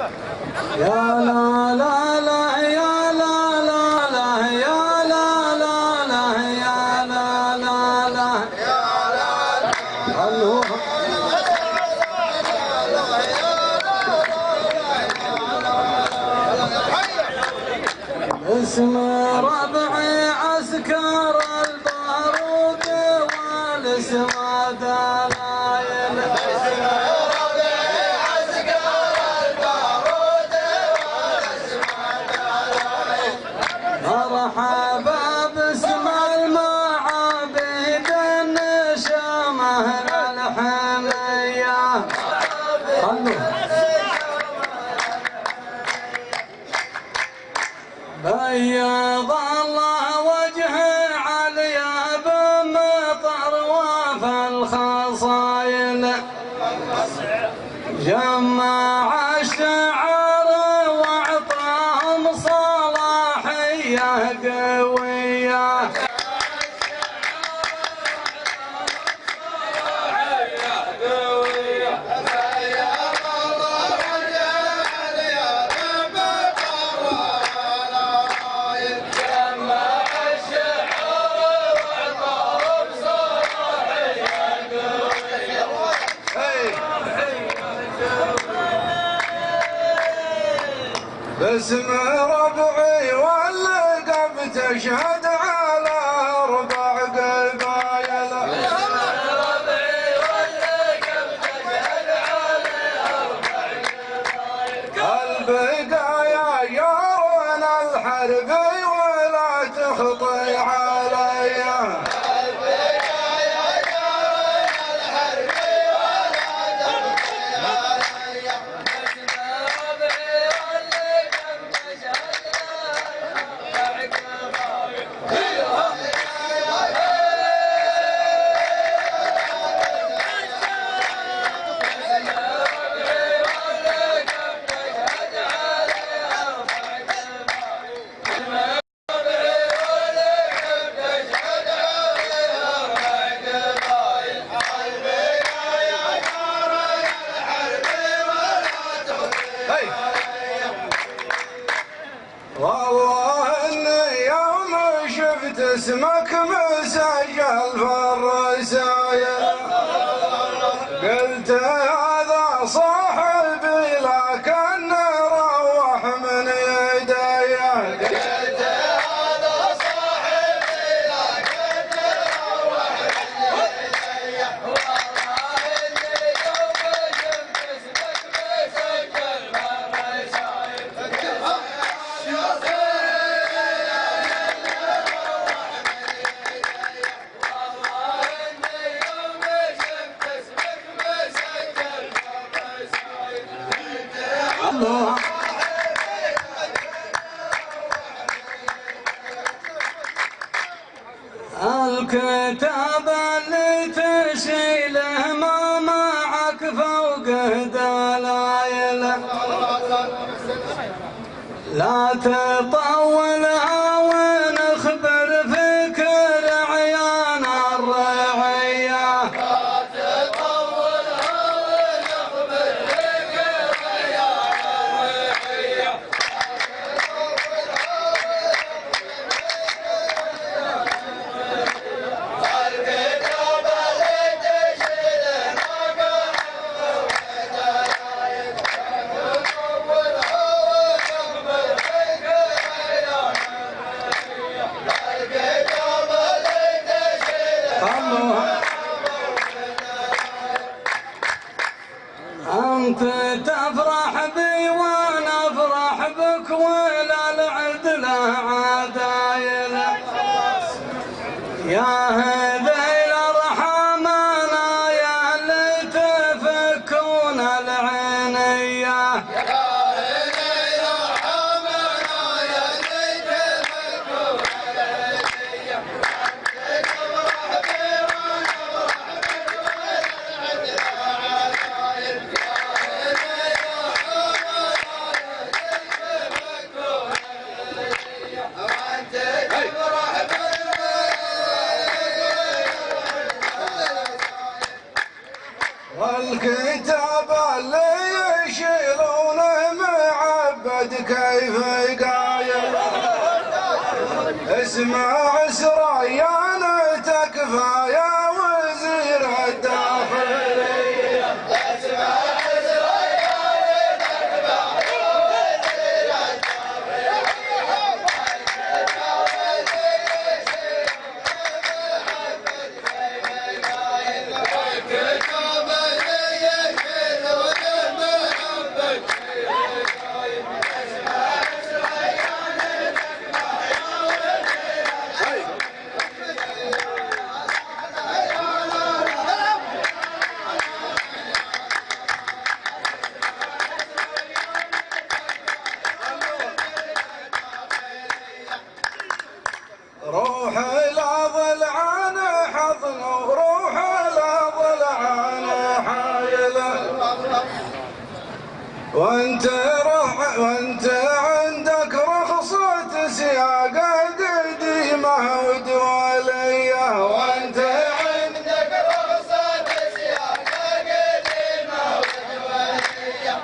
يا لا لا لا يا لا لا لا يا لا لا لا يا لا لا لا يا لا لا اسم ربعي عسكر البارود والاسم دلايل مرحبا باسم المعابد النشامة الحمية بيض الله وجهه عليا بمطر وفي الخصايل جمع الشعر واعطاهم صلاحيه قويه باسم ربعي واللقب تشهد على اربع قبايل باسم ربعي واللقب تشهد على اربع قبايل البقايا يرون الحرب ولا تخطي علي والله اني يوم شفت اسمك مسجل في الرسايل قلت هذا صاحبي لكن روح من يدي قلت هذا صاحبي لكن روح من يدي والله اني يوم شفت اسمك مسجل في الرسايل الكتاب اللي تشيله ما معك فوقه دلايل لا تطولها ونخبر فكر عيان الرعيه أنت تفرح بي وأنا أفرح بك ولا العدل عدايل يا هذيل الرحمنا يا اللي تفكون العينية كيف قايل اسمع سريان تكفى يا وزير الداخلية اسمع سريان تكفى يا وزير روح لا ضلعان حضن وروح لا ضلعان حايله وانت عندك رخصة سياقة قديمة ودولية وانت عندك رخصة سياقة قديمة ودولية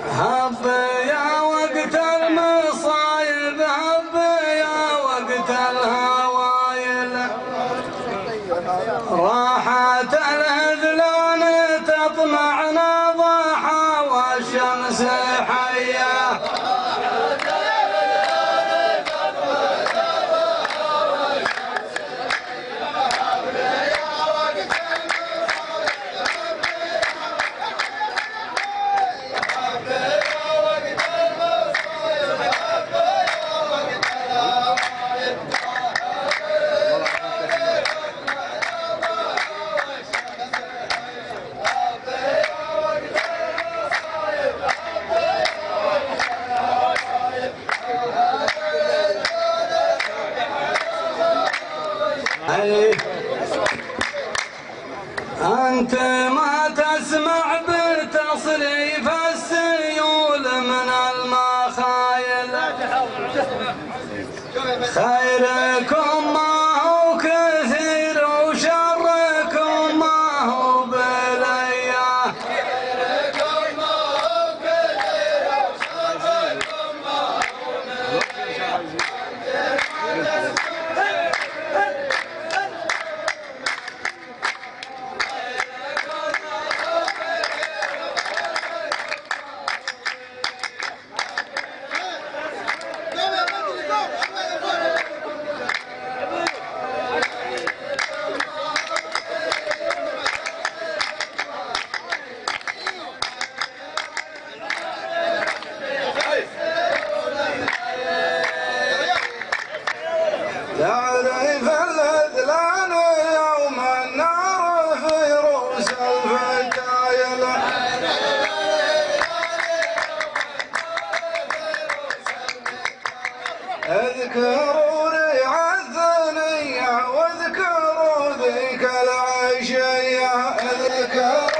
هب يا وقت المصايب هب يا وقت الهوايل راحت الهذلان تطمعنا ضحى والشمس حية أنت ما تسمع بتصريف السيول من المخايل خيركم ما هو كثير وشركم ما هو بليا خيركم ما هو كثير وشركم ما هو بليا تعرف الهذلان يوم النار في رؤوس الفتايل اذكروا ريع الثنية واذكروا ذيك العشية اذكروا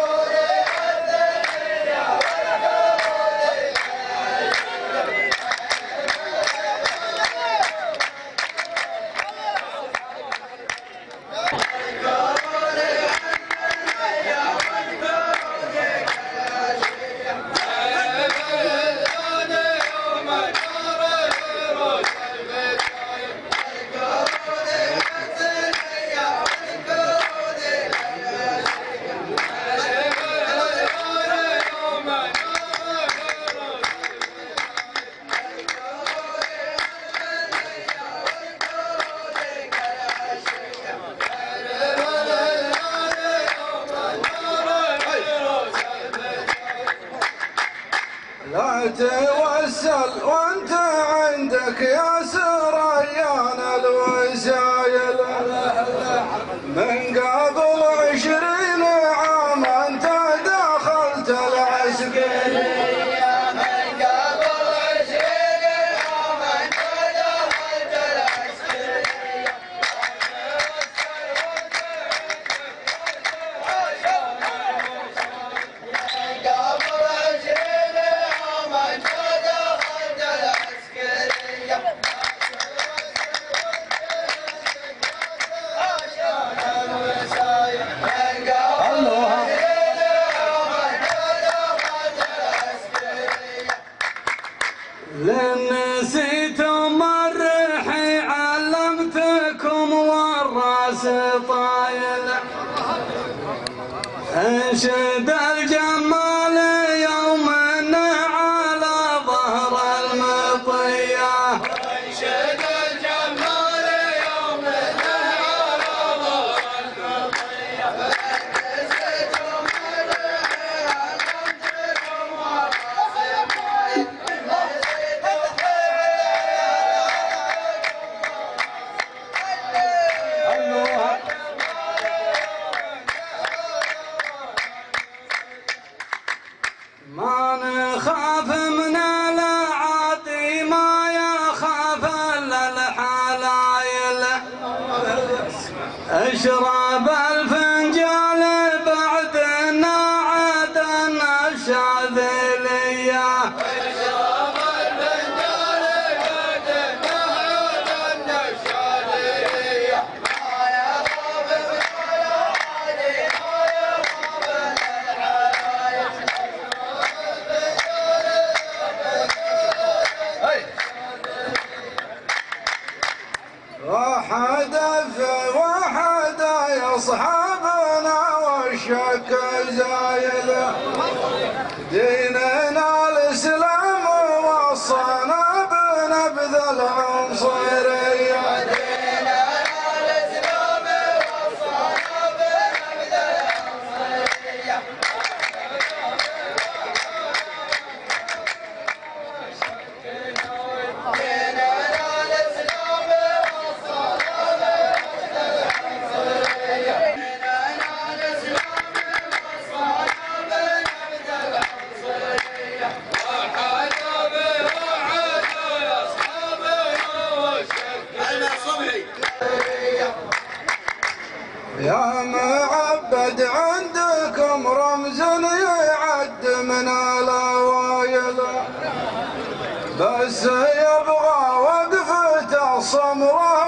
لا توسل وانت عندك يا سريان الوسايل من قبل 20 عام انت دخلت العسكرية من قبل 20 عام انت دخلت العسكرية راس طايل انشد الجمال يوم على ظهر المطية انشد الجمال يوم على ظهر المطية ما نخاف من العادي ما يخاف الا الحلايل اشرب الفنجان بعدنا عادنا الشاذلية اشرب الفنجان بعدنا عادنا الشاذلية ما يخاف من العادي ما يخاف وحد وحد يصحبنا والشك زايد ديننا الاسلام وصانا بنبذ العنصريه ديننا الاسلام وصانا بنبذ العنصريه يا معبد عندكم رمز يعد من الاوائل بس يبغى وقفته صمراء